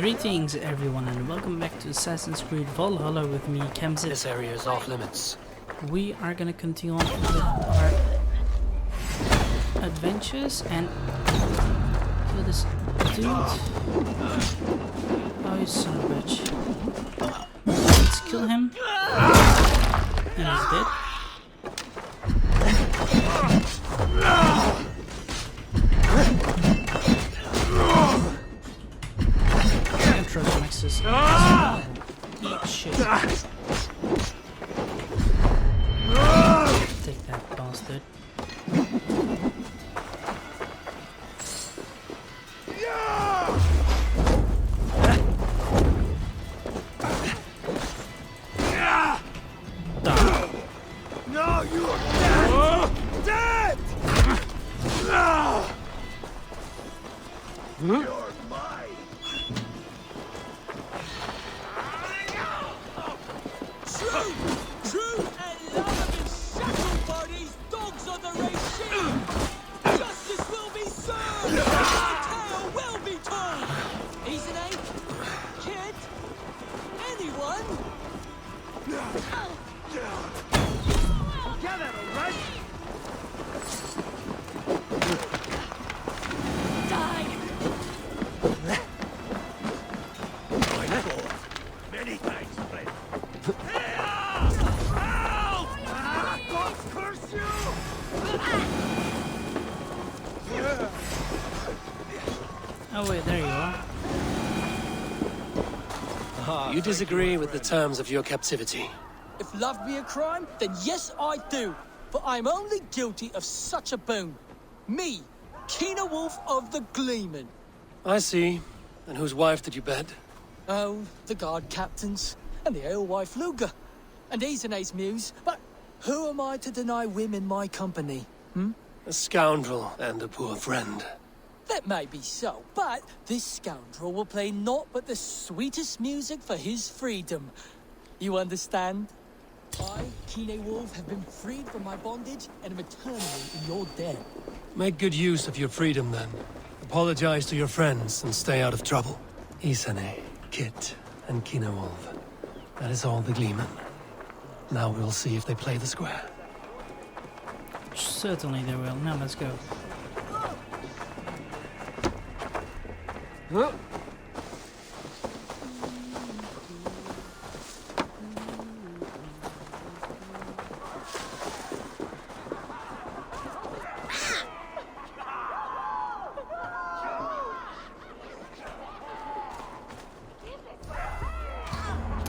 Greetings everyone and welcome back to Assassin's Creed Valhalla with me, Kemzit. This area is off limits. We are gonna continue on with our adventures and kill this dude. Oh, you son of a bitch. Let's kill him. And he's dead. Maxes. Eat shit. Take that, bastard. No, you are dead! You're mine! True and love have been shackled by these dogs of the regime! Justice will be served! Your tale will be told! Isn't it? Kid? Anyone? Get it, alright? Die! My fault. Many thanks, friend. God curse you! Oh wait, there you are. You disagree with the terms of your captivity. If love be a crime, then yes, I do. But I'm only guilty of such a boon. Me, Keener Wolf of the Gleeman. I see. And whose wife did you bed? Oh, the guard captains, and the alewife Luger, and Isene's muse. But who am I to deny women my company? A scoundrel and a poor friend. That may be so, but this scoundrel will play naught but the sweetest music for his freedom. You understand? I, Kine Wolf, have been freed from my bondage and am eternally in your debt. Make good use of your freedom, then. Apologize to your friends and stay out of trouble. Isane, Kit, and Kinewolf. That is all the Gleeman. Now we'll see if they play the square. Certainly they will. Now let's go.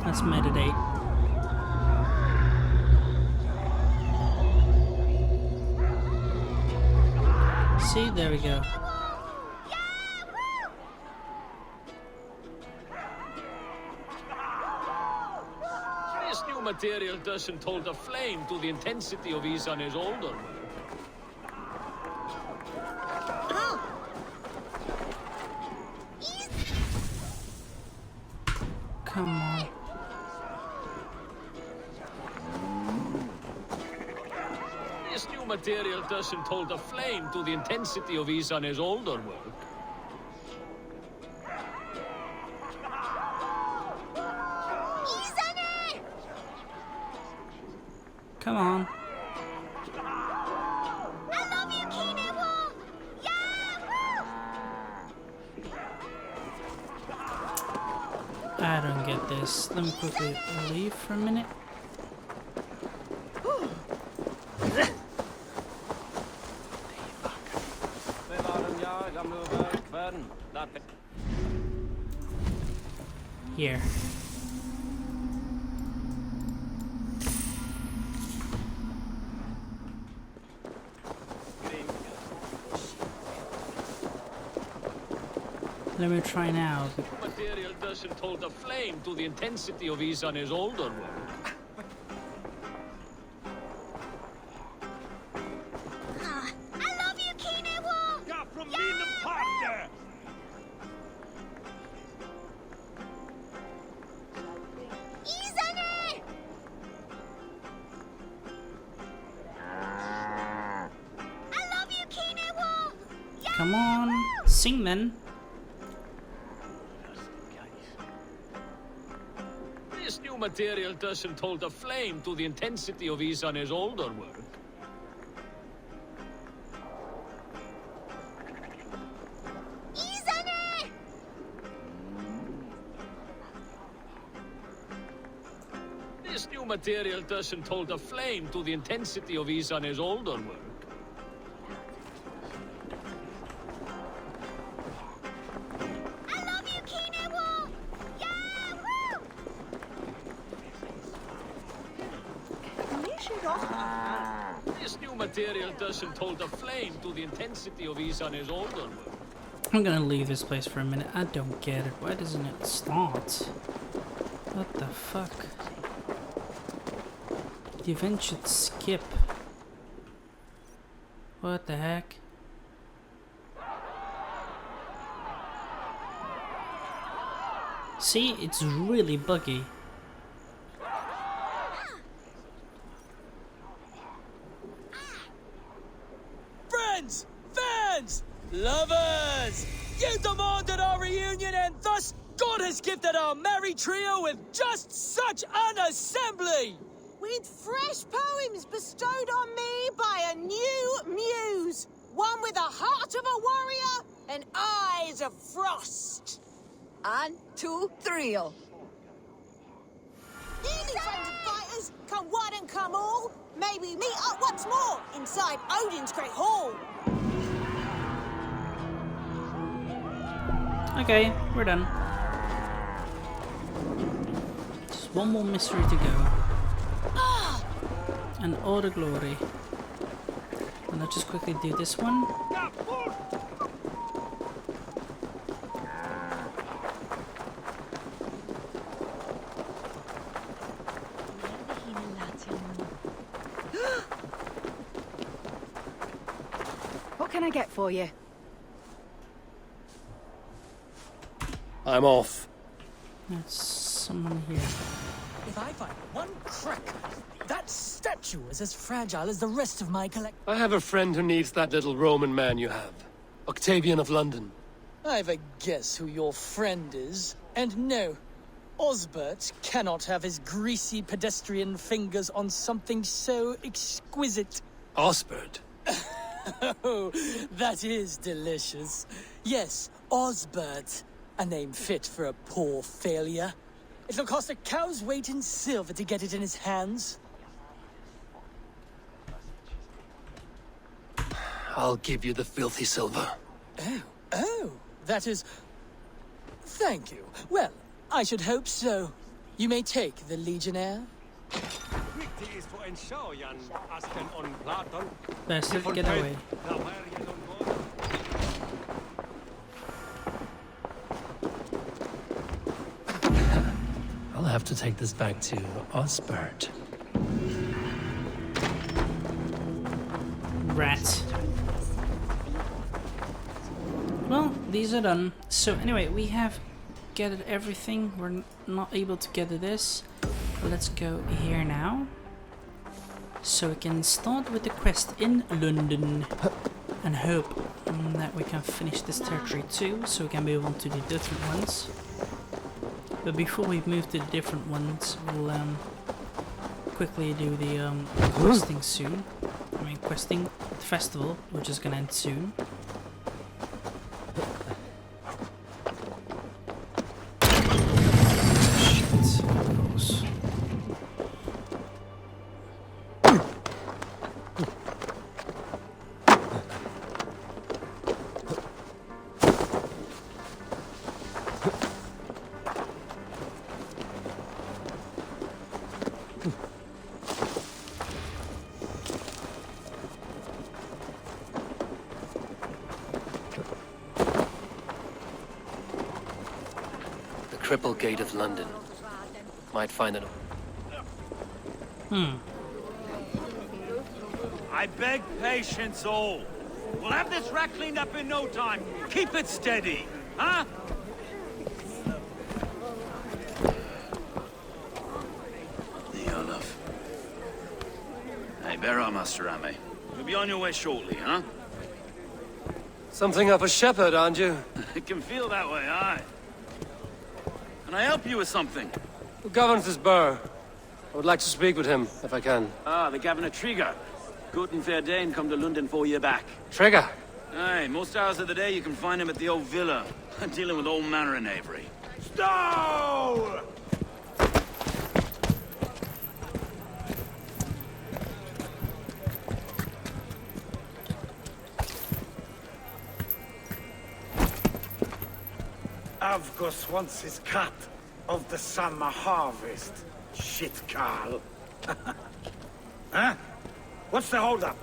Let's meditate. See, there we go. This new material doesn't hold a flame to the intensity of Isane's older work. Come on. This new material doesn't hold a flame to the intensity of Isane's older work. Come on. I love you, Keener Wolf! I don't get this. Let me quickly leave for a minute. Here. Let me try now. Material doesn't hold a flame to the intensity of Isane's older work. I love you, Keener Wolf! Ja, from me in the park there! Isane! I love you, Keener Wolf! Come on. Sing then. This new material doesn't hold a flame to the intensity of Isane's older work. Isane! This new material doesn't hold a flame to the intensity of Isane's older work. I love you, Kinewo! Yeah! Woo! This new material doesn't hold a flame to the intensity of Isane's older work. I'm gonna leave this place for a minute. I don't get it. Why doesn't it start? What the fuck? The event should skip. What the heck? See, it's really buggy. Friends! Fans! Lovers! You demanded our reunion, and thus God has gifted our merry trio with just such an assembly! With fresh poems bestowed on me by a new muse. One with a heart of a warrior and eyes of frost. 1, 2, 3. Nearly friendly fighters, come one and come all. May we meet up once more inside Odin's great hall. Okay, we're done. Just one more mystery to go. And all the glory. And I'll just quickly do this one. What can I get for you? I'm off. There's someone here. If I find one crack, that statue is as fragile as the rest of my collection. I have a friend who needs that little Roman man you have. Octavian of London. I've a guess who your friend is. And no, Osbert cannot have his greasy pedestrian fingers on something so exquisite. Osbert? Oh, that is delicious. Yes, Osbert. A name fit for a poor failure. It'll cost a cow's weight in silver to get it in his hands. I'll give you the filthy silver. Oh, that is... Thank you. Well, I should hope so. You may take the Legionnaire. Bastard, get away. I'll have to take this back to Osbert. Rat. Well, these are done. So anyway, we have gathered everything. We're not able to gather this. Let's go here now. So we can start with the quest in London and hope that we can finish this territory too, so we can move on to the different ones. But before we move to the different ones, we'll quickly do the questing soon. I mean, questing festival, which is gonna end soon. Shit, of course. Triple Gate of London. Might find it. I beg patience, all. We'll have this wreck cleaned up in no time. Keep it steady, huh? The Olaf. Hey, bear up, Master Ame. You'll be on your way shortly, huh? Something of a shepherd, aren't you? It can feel that way, aye. Can I help you with something? Who governs this burgh? I would like to speak with him, if I can. Ah, the Governor Trigger. Good and fair Dane come to London 4 year back. Trigger! Aye, most hours of the day you can find him at the old villa, dealing with all manner of knavery. Stow! Avgos wants his cut of the summer harvest. Shit, Carl. Huh? What's the holdup?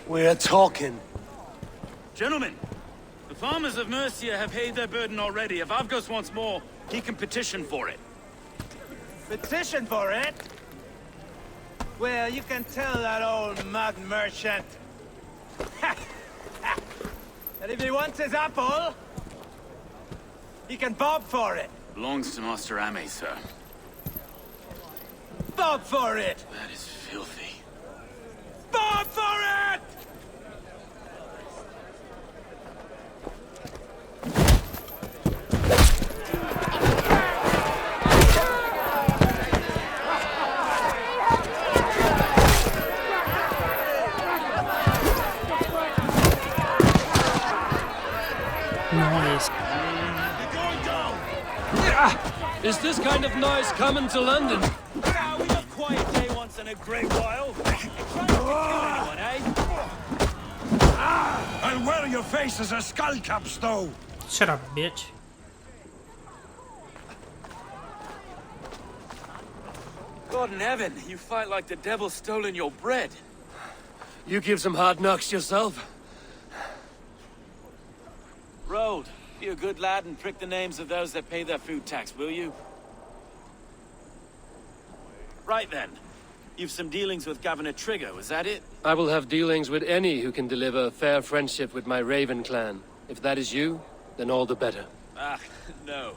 We're talking. Gentlemen, the farmers of Mercia have paid their burden already. If Avgos wants more, he can petition for it. Petition for it? Well, you can tell that old mud merchant. And if he wants his apple, he can bob for it. Belongs to Master Ame, sir. Bob for it! That is filthy. Bob for it! Nice. Is this kind of noise coming to London? Now we got quiet day once in a great while. Trying to kill anyone, eh? I'll wear your face as a skull cap, Stow. Shut up, bitch. God in heaven, you fight like the devil's stolen your bread. You give some hard knocks yourself. Road, be a good lad and prick the names of those that pay their food tax, will you? Right then. You've some dealings with Governor Trigger, was that it? I will have dealings with any who can deliver a fair friendship with my Raven clan. If that is you, then all the better. Ah, no.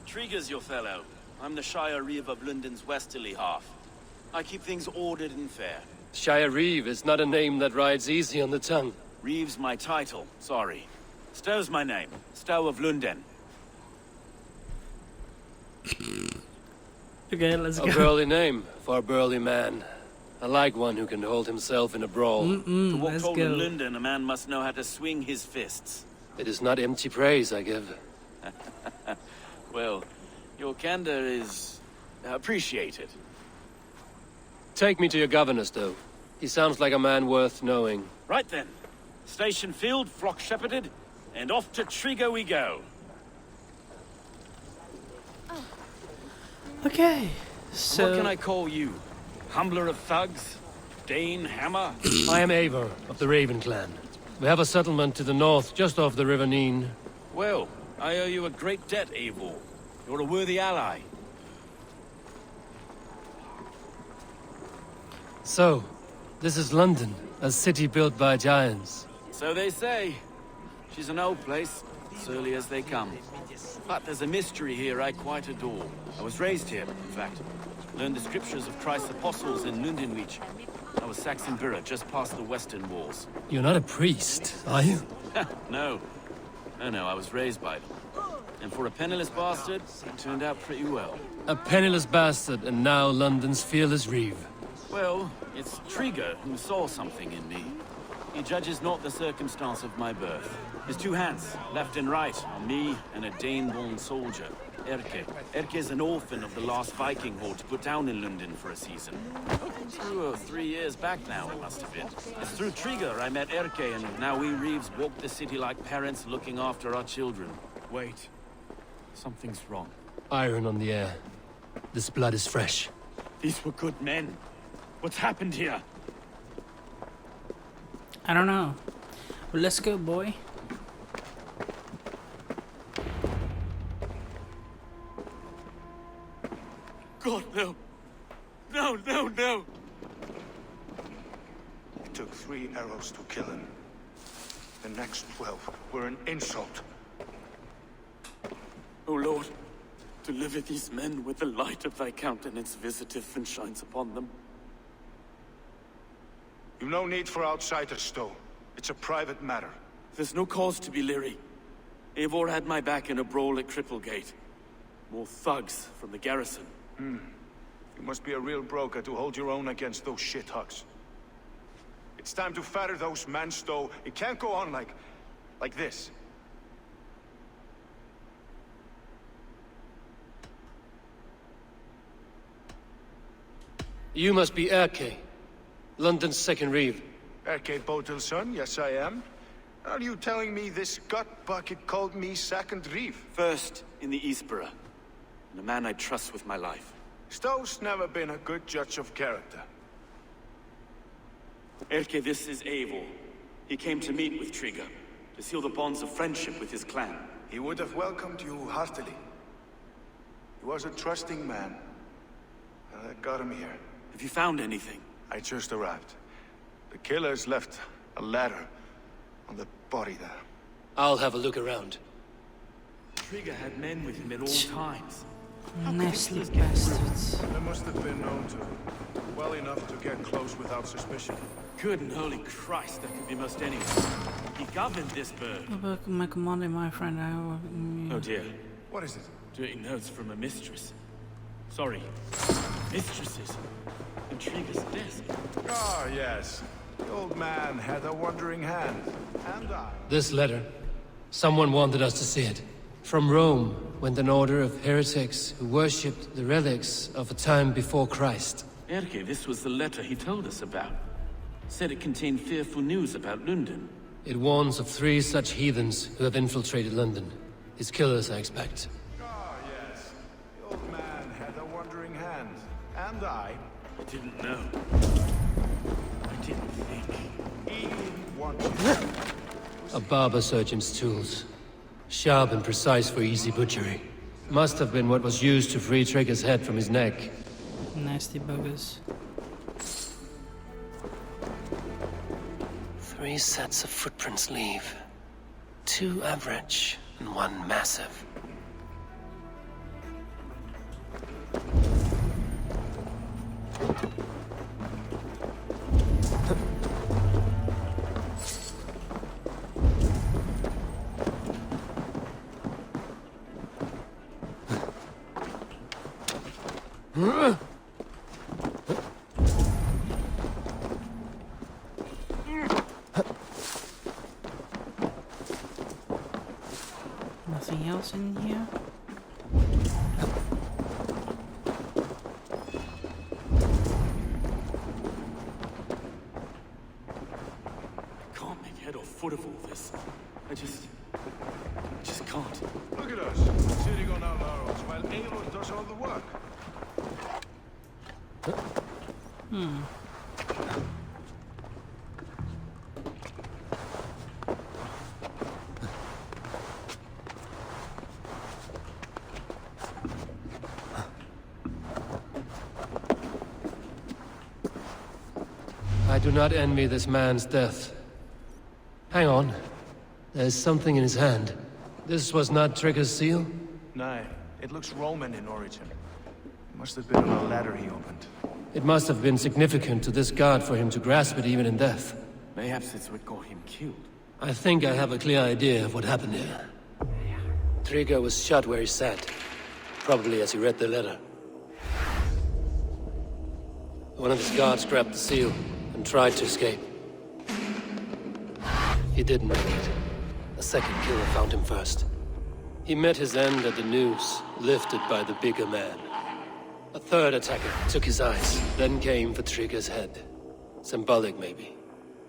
Trigger's your fellow. I'm the Shire Reeve of London's westerly half. I keep things ordered and fair. Shire Reeve is not a name that rides easy on the tongue. Reeve's my title, sorry. Stow's my name. Stow of London. Okay, let's A go. burly name for a burly man. I like one who can hold himself in a brawl. To walk Let's tall go. in London, a man must know how to swing his fists. It is not empty praise I give. Well, your candor is appreciated. Take me to your governor, Stow. He sounds like a man worth knowing. Right then. Station filled, flock shepherded, and off to Trigger we go. Okay, so What can I call you? Humbler of thugs? Dane Hammer? I am Eivor of the Raven clan. We have a settlement to the north, just off the River Neen. Well, I owe you a great debt, Eivor. You're a worthy ally. So, this is London, a city built by giants. So they say. She's an old place, surly as they come. But there's a mystery here I quite adore. I was raised here, in fact. Learned the scriptures of Christ's apostles in Lundenwich. I was Saxon Borough, just past the western walls. You're not a priest, are you? No. No, I was raised by them. And for a penniless bastard, it turned out pretty well. A penniless bastard, and now London's fearless Reeve. Well, it's Trigger who saw something in me. He judges not the circumstance of my birth. His two hands, left and right, on me and a Dane-born soldier, Erke. Erke is an orphan of the last Viking horde put down in London for a season. 2 or 3 years back now, it must have been. It's through Trigger I met Erke, and now we Reeves walk the city like parents looking after our children. Wait. Something's wrong. Iron on the air. This blood is fresh. These were good men. What's happened here? I don't know. Well, let's go, boy. God, no. No, no, no. It took 3 arrows to kill him. The next 12 were an insult. O Lord, deliver these men with the light of thy countenance visiteth and shines upon them. You've no need for outsiders, Stow. It's a private matter. There's no cause to be leery. Eivor had my back in a brawl at Cripplegate. More thugs from the garrison. You must be a real broker to hold your own against those shithugs. It's time to fetter those men, Stowe. It can't go on like this. You must be Erke, London's second reeve. Erke Botel's son, yes I am. Are you telling me this gut bucket called me second reeve? First in the Eastborough, and a man I trust with my life. Stowe's never been a good judge of character. Erke, this is Eivor. He came to meet with Trigger, to seal the bonds of friendship with his clan. He would have welcomed you heartily. He was a trusting man. And I got him here. Have you found anything? I just arrived. The killers left a letter on the body there. I'll have a look around. Trigger had men with him at all times. Nasty bastards. They must have been known to well enough to get close without suspicion. Good and holy Christ, that could be most anyone. He governed this bird. My commander, my friend. Oh dear. What is it? Dirty notes from a mistress. Sorry. Mistresses. And Trigger's desk. Ah, yes. The old man had a wandering hand. And I. This letter. Someone wanted us to see it. From Rome went an order of heretics who worshipped the relics of a time before Christ. Erke, this was the letter he told us about. Said it contained fearful news about London. It warns of 3 such heathens who have infiltrated London. His killers, I expect. Ah, yes. The old man had a wandering hand. And I. I didn't know. I didn't think. He wanted. A barber surgeon's tools. Sharp and precise for easy butchery. Must have been what was used to free Trigger's head from his neck. Nasty buggers. 3 sets of footprints leave. 2 average and 1 massive. Nothing else in here? I can't make head or foot of all this. I just can't. Look at us, sitting on our laurels while Eivor does all the work. I do not envy this man's death. Hang on. There's something in his hand. This was not Trigger's seal? No, it looks Roman in origin. Must have been on a ladder he opened. It must have been significant to this god for him to grasp it even in death. Mayhaps it's what got him killed. I think I have a clear idea of what happened here. Trigger was shot where he sat. Probably as he read the letter. One of his guards grabbed the seal and tried to escape. He didn't make it. A second killer found him first. He met his end at the noose, lifted by the bigger man. A third attacker took his eyes, then came for Trigger's head. Symbolic, maybe.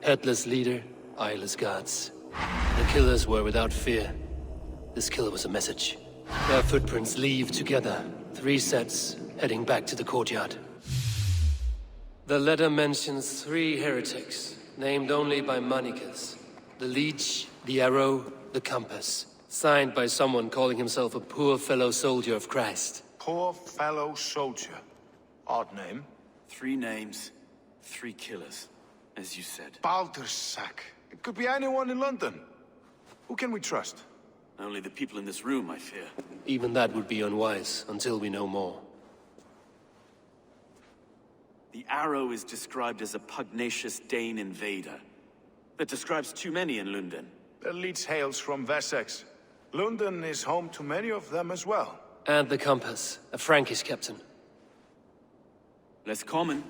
Headless leader, eyeless guards. The killers were without fear. This kill was a message. Their footprints leave together, 3 sets, heading back to the courtyard. The letter mentions 3 heretics, named only by monikers. The Leech, the Arrow, the Compass. Signed by someone calling himself a poor fellow soldier of Christ. Poor fellow soldier. Odd name. 3 names, 3 killers, as you said. Baldersack. It could be anyone in London. Who can we trust? Only the people in this room, I fear. Even that would be unwise, until we know more. The Arrow is described as a pugnacious Dane invader. That describes too many in London. The Leech hails from Wessex. London is home to many of them as well. And the compass, a Frankish captain. Less common,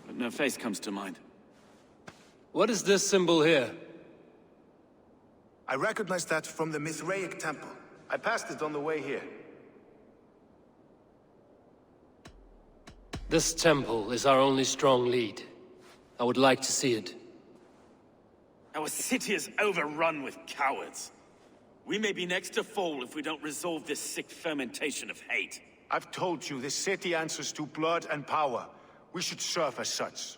but no face comes to mind. What is this symbol here? I recognize that from the Mithraic temple. I passed it on the way here. This temple is our only strong lead. I would like to see it. Our city is overrun with cowards. We may be next to fall if we don't resolve this sick fermentation of hate. I've told you, this city answers to blood and power. We should serve as such.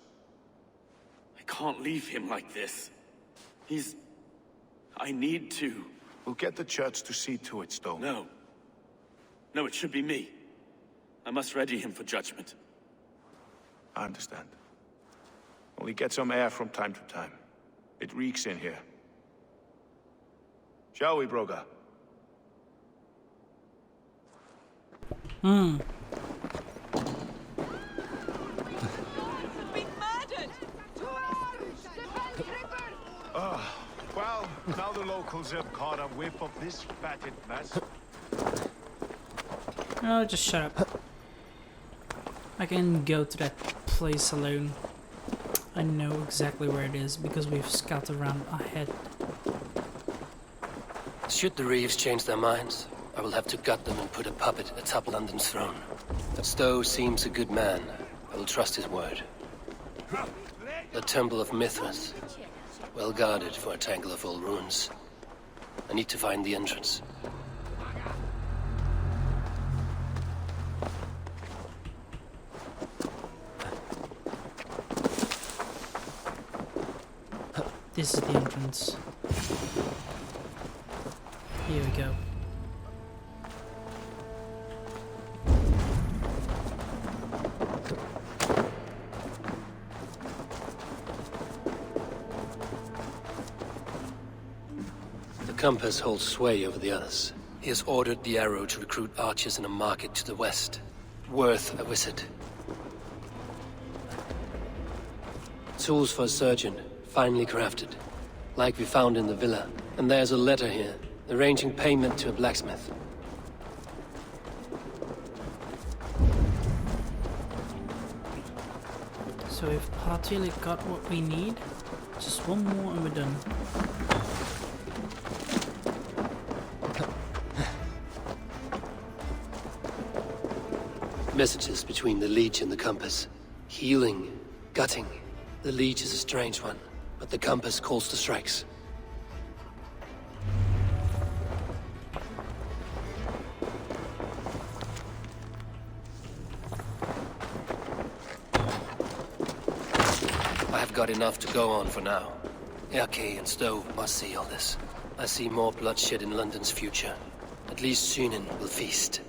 I can't leave him like this. I need to. We'll get the church to see to it, Stone. No. No, it should be me. I must ready him for judgment. I understand. Only get some air from time to time. It reeks in here. Shall we, Broga? Well, now the locals have caught a whiff of this fatted mess. Oh, just shut up. I can go to that place alone. I know exactly where it is because we've scouted around ahead. Should the Reeves change their minds, I will have to gut them and put a puppet atop London's throne. But Stowe seems a good man. I will trust his word. The Temple of Mithras. Well guarded for a tangle of old ruins. I need to find the entrance. This is the entrance. Here we go. The compass holds sway over the others. He has ordered the arrow to recruit archers in a market to the west. Worth a visit. Tools for a surgeon, finely crafted. Like we found in the villa. And there's a letter here, arranging payment to a blacksmith. So we've partly got what we need. Just one more and we're done. Messages between the Leech and the compass. Healing, gutting. The Leech is a strange one, but the compass calls to strikes. I have got enough to go on for now. Erke and Stowe must see all this. I see more bloodshed in London's future. At least Sunan will feast.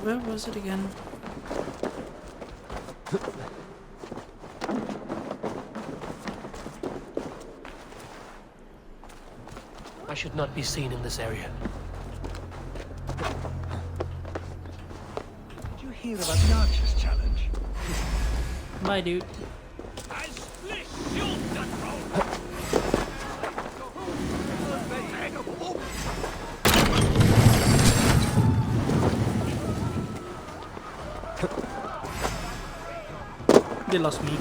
Where was it again? I should not be seen in this area. Did you hear about the Archer's challenge? Bye, dude. They lost me.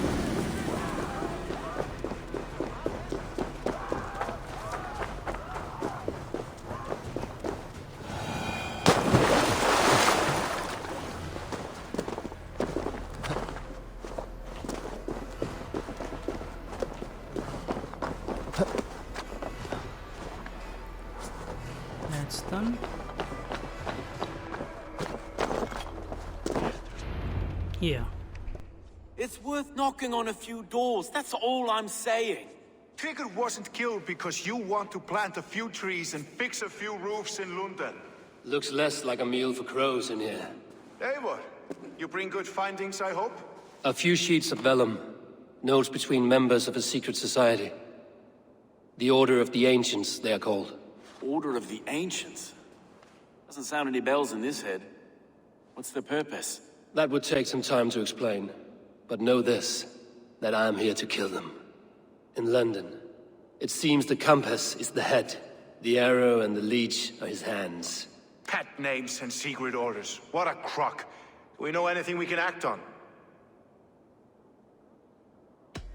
That's done. Yeah. It's worth knocking on a few doors, that's all I'm saying. Trigger wasn't killed because you want to plant a few trees and fix a few roofs in London. Looks less like a meal for crows in here. Eivor, you bring good findings, I hope? A few sheets of vellum. Notes between members of a secret society. The Order of the Ancients, they are called. Order of the Ancients? Doesn't sound any bells in this head. What's their purpose? That would take some time to explain. But know this, that I am here to kill them. In London, it seems the compass is the head. The arrow and the leech are his hands. Pet names and secret orders. What a crock. Do we know anything we can act on?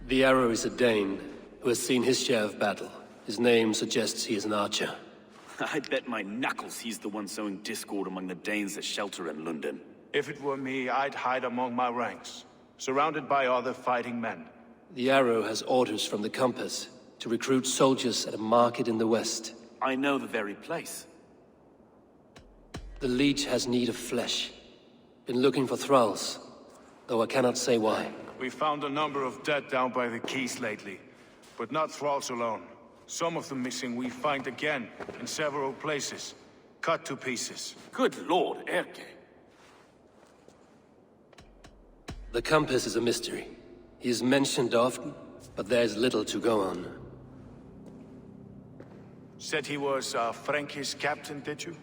The arrow is a Dane, who has seen his share of battle. His name suggests he is an archer. I bet my knuckles he's the one sowing discord among the Danes that shelter in London. If it were me, I'd hide among my ranks, surrounded by other fighting men. The arrow has orders from the compass to recruit soldiers at a market in the west. I know the very place. The leech has need of flesh. Been looking for thralls, though I cannot say why. We found a number of dead down by the quays lately, but not thralls alone. Some of the missing we find again in several places, cut to pieces. Good lord, Erke. The compass is a mystery. He is mentioned often, but there is little to go on. Said he was a Frankish captain, did you?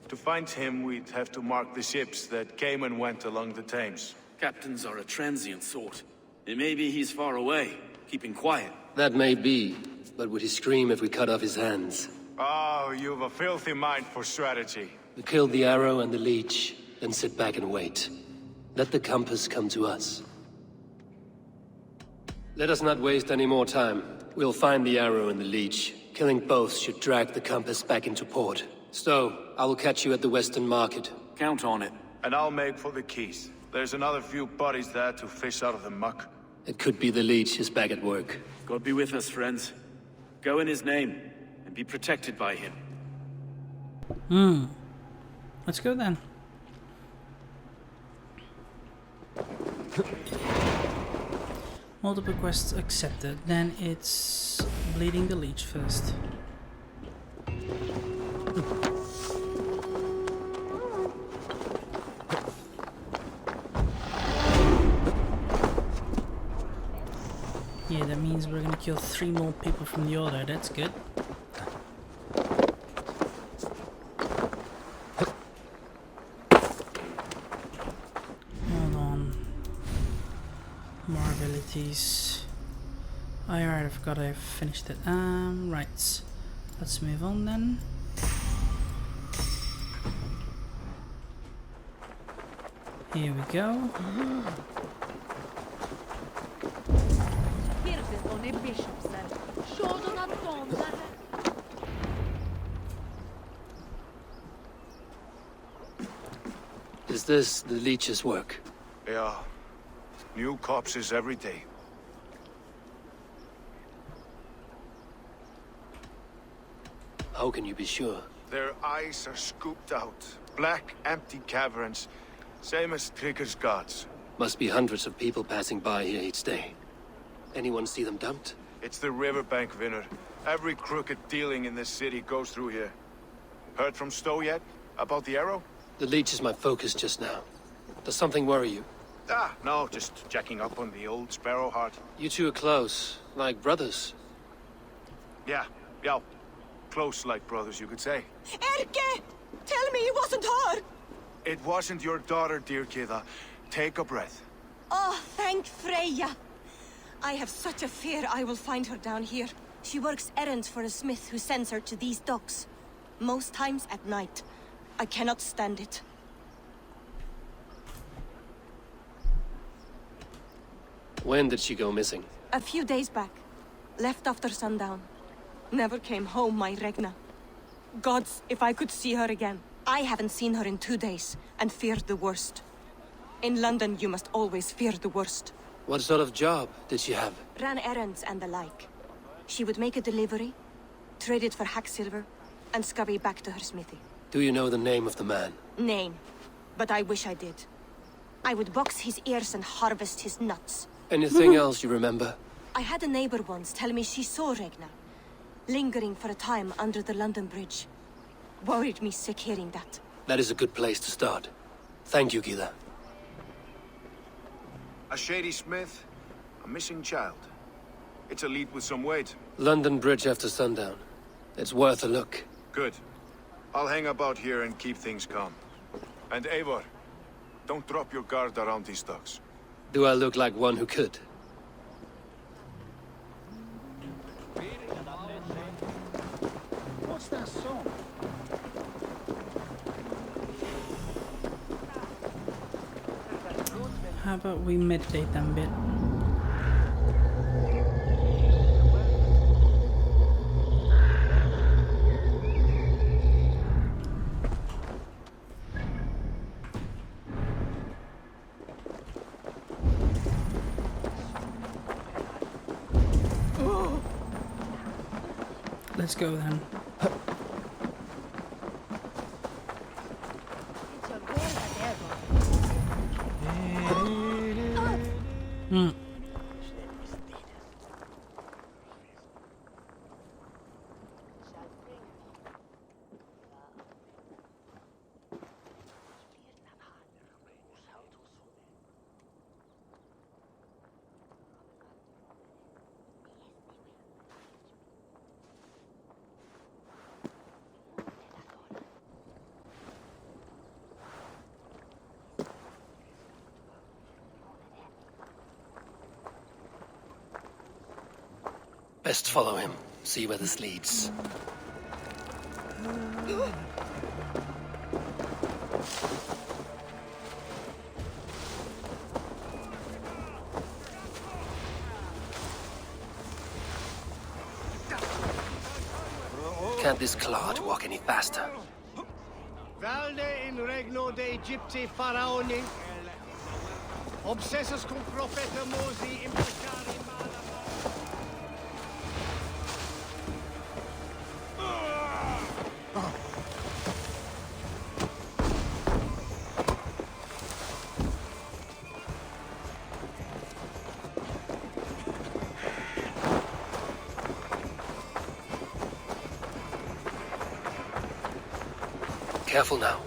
To find him, we'd have to mark the ships that came and went along the Thames. Captains are a transient sort. It may be he's far away, keeping quiet. That may be, but would he scream if we cut off his hands? Oh, you've a filthy mind for strategy. We kill the arrow and the leech, then sit back and wait. Let the compass come to us. Let us not waste any more time. We'll find the arrow and the leech. Killing both should drag the compass back into port. So, I will catch you at the Western Market. Count on it. And I'll make for the quays. There's another few bodies there to fish out of the muck. It could be the leech is back at work. God be with us, friends. Go in his name, and be protected by him. Let's go then. Multiple quests accepted. Then it's bleeding the leech first. Yeah, that means we're gonna kill 3 more people from the order. That's good. Hold on. More abilities. Oh, alright, I forgot I finished it. Right. Let's move on then. Here we go. Is this the leech's work? Yeah. New corpses every day. How can you be sure? Their eyes are scooped out. Black, empty caverns. Same as Trigger's gods. Must be hundreds of people passing by here each day. Anyone see them dumped? It's the riverbank, Vinner. Every crooked dealing in this city goes through here. Heard from Stowe yet? About the arrow? The leech is my focus just now. Does something worry you? Ah, no, just checking up on the old Sparrowheart. You two are close, like brothers. Yeah. Close like brothers, you could say. Erke! Tell me it wasn't her! It wasn't your daughter, dear Kida. Take a breath. Oh, thank Freya. I have such a fear I will find her down here. She works errands for a smith who sends her to these docks. Most times at night. I cannot stand it. When did she go missing? A few days back. Left after sundown. Never came home, my Regna. Gods, if I could see her again. I haven't seen her in 2 days, and feared the worst. In London, you must always fear the worst. What sort of job did she have? Ran errands and the like. She would make a delivery, trade it for hack silver, and scurry back to her smithy. Do you know the name of the man? Name. But I wish I did. I would box his ears and harvest his nuts. Anything else you remember? I had a neighbor once tell me she saw Regna, lingering for a time under the London Bridge. Worried me sick hearing that. That is a good place to start. Thank you, Gila. A shady smith, a missing child. It's a lead with some weight. London Bridge after sundown. It's worth a look. Good. I'll hang about here and keep things calm. And Eivor, don't drop your guard around these thugs. Do I look like one who could? What's that song? How about we meditate them a bit? Let's go then. Best follow him. See where this leads. Can't this clod walk any faster? Valde in regno de Egypti faraoni. Obsessus cum profeta Mosi imprecari mala. Careful now.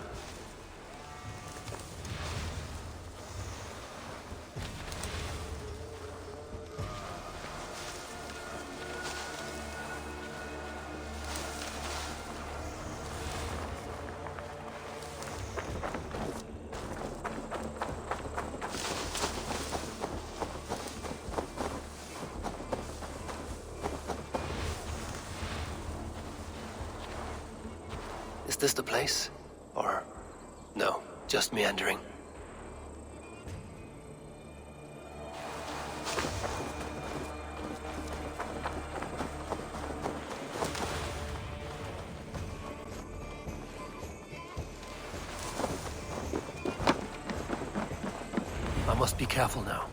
Is this the place? Or... no, just meandering? I must be careful now.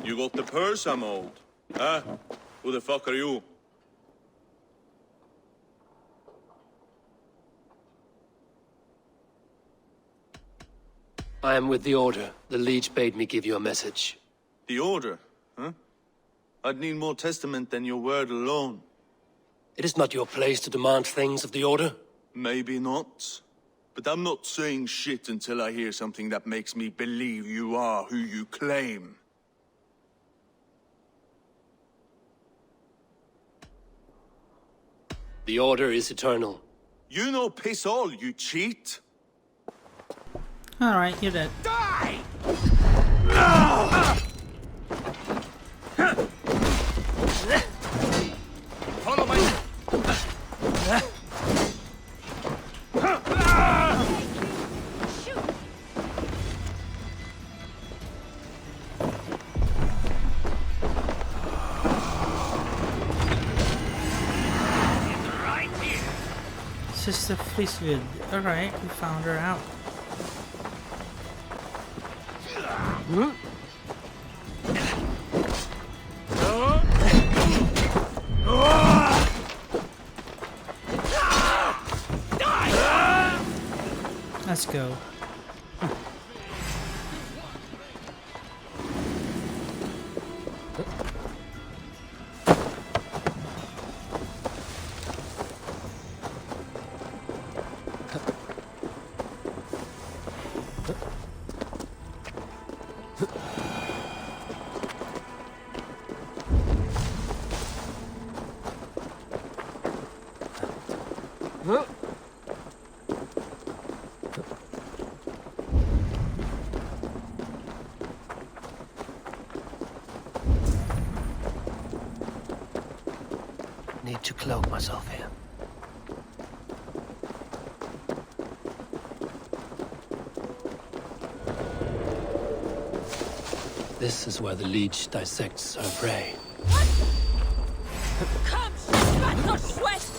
You got the purse, I'm old. Huh? Who the fuck are you? I am with the Order. The Liege bade me give you a message. The Order, huh? I'd need more testament than your word alone. It is not your place to demand things of the Order. Maybe not. But I'm not saying shit until I hear something that makes me believe you are who you claim. The Order is eternal. You know piss all, you cheat! Alright, you're dead. Die! Follow my... Sister Fleecewood. Alright, we found her out. Let's go. Need to cloak myself here. This is where the Liege dissects her prey. Komm, schwarzer Schwächt!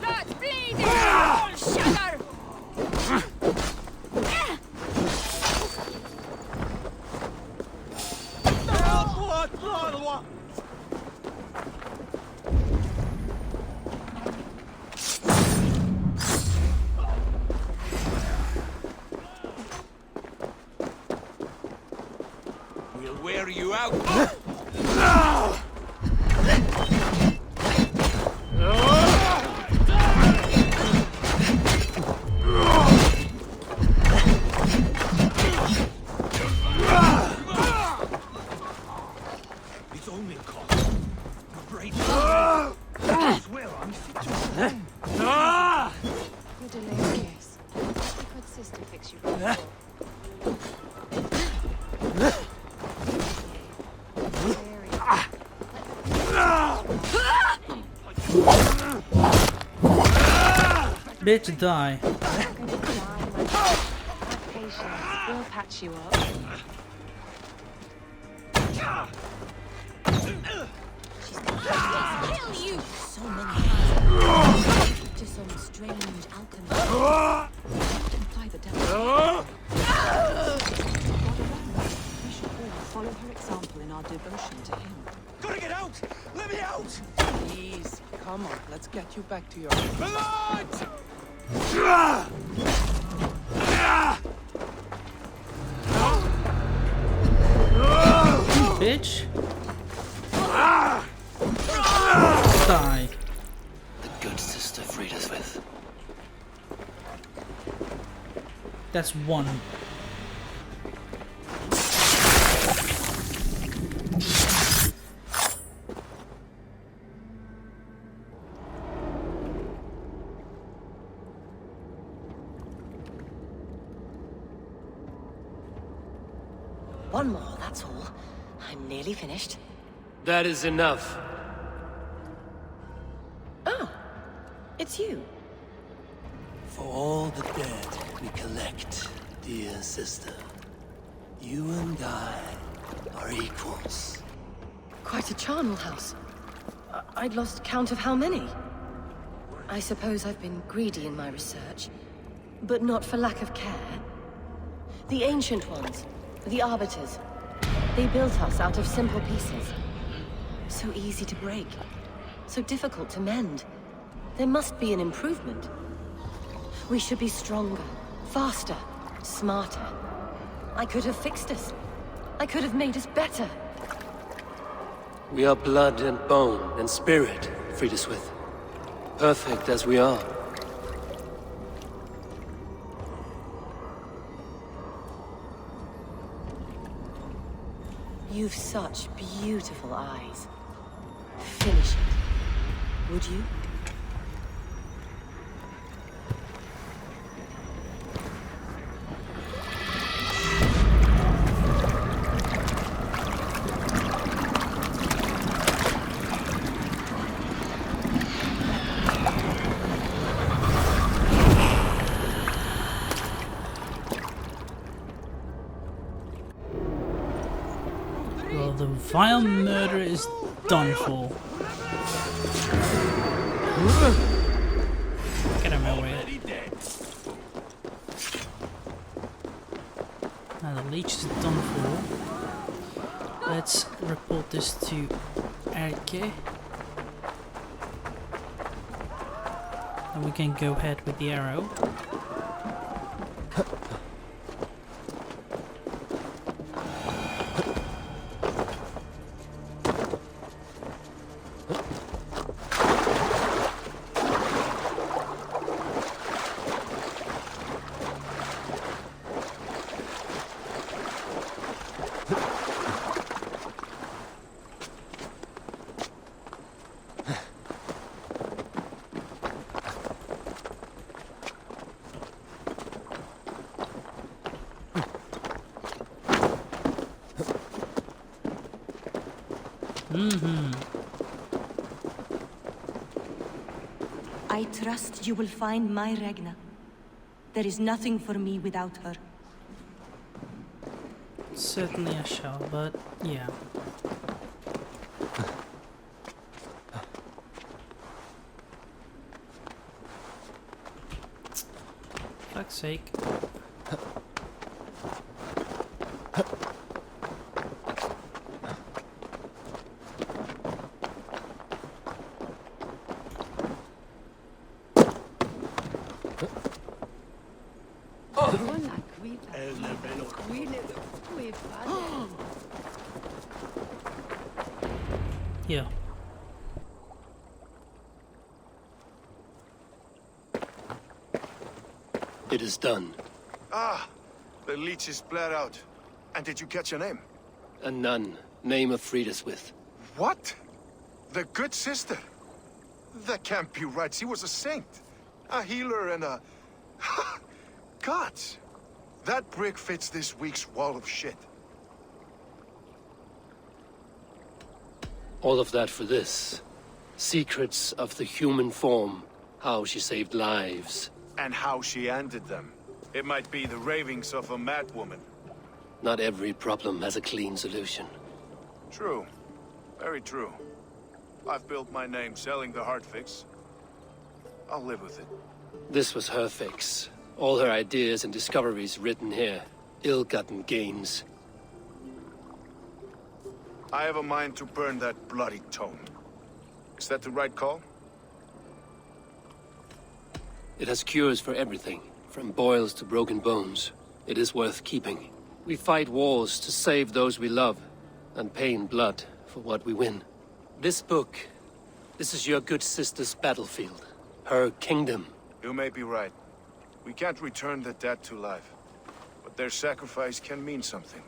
That's bleeding! All shatter! We'll wear you out! It's only a call. You're brave. I swear I'm fit to You're delirious. I could sister fix you right. Bitch, die. Patience. We'll patch you up. She's gonna kill you! So many hands to some strange alchemy. Imply the devil. We should all follow her example in our devotion to him. Gotta get out! Let me out! Please, come on, let's get you back to your... Blood! Bitch. Die. The good sister freed us with. That's one. One more, that's all. I'm nearly finished. That is enough. Oh, it's you. For all the dead we collect, dear sister, you and I are equals. Quite a charnel house. I'd lost count of how many. I suppose I've been greedy in my research, but not for lack of care. The Ancient Ones, the Arbiters, they built us out of simple pieces. So easy to break, so difficult to mend. There must be an improvement. We should be stronger, faster, smarter. I could have fixed us. I could have made us better. We are blood and bone and spirit, Friedeswith. Perfect as we are. You've such beautiful eyes. Finish it, would you? Well, the vile murder is done for. Get out of my way. Now the leech is done for. Let's report this to Erke. And we can go ahead with the arrow. I trust you will find my Regna. There is nothing for me without her. Certainly I shall, but yeah. Fuck's sake. Yeah. It is done. Ah, the leech is bled out. And did you catch her name? A nun, name of Friedeswith. What? The good sister? That can't be right. She was a saint. A healer and a... Gods! That brick fits this week's wall of shit. All of that for this. Secrets of the human form. How she saved lives. And how she ended them. It might be the ravings of a madwoman. Not every problem has a clean solution. True. Very true. I've built my name selling the heart fix. I'll live with it. This was her fix. All her ideas and discoveries written here. Ill-gotten gains. I have a mind to burn that bloody tome. Is that the right call? It has cures for everything, from boils to broken bones. It is worth keeping. We fight wars to save those we love, and pay in blood for what we win. This book, this is your good sister's battlefield. Her kingdom. You may be right. We can't return the dead to life. But their sacrifice can mean something.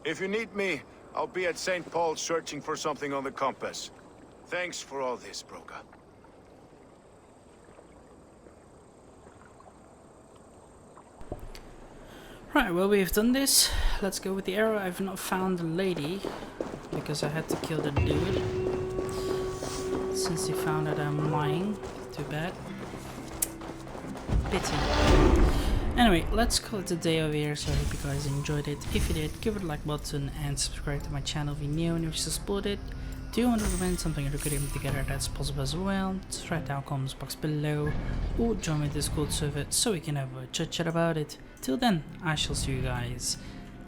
If you need me, I'll be at St. Paul's searching for something on the compass. Thanks for all this, Broca. Right, well, we've done this. Let's go with the arrow. I've not found the lady because I had to kill the dude. Since he found that I'm lying, too bad. pity. Anyway, let's call it a day over here, so I hope you guys enjoyed it. If you did, give it a like button and subscribe to my channel if you're new and if you support it. Do you want to recommend something or create together that's possible as well? Just write down comments box below or join my Discord server so we can have a chit chat about it. Till then, I shall see you guys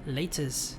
laters.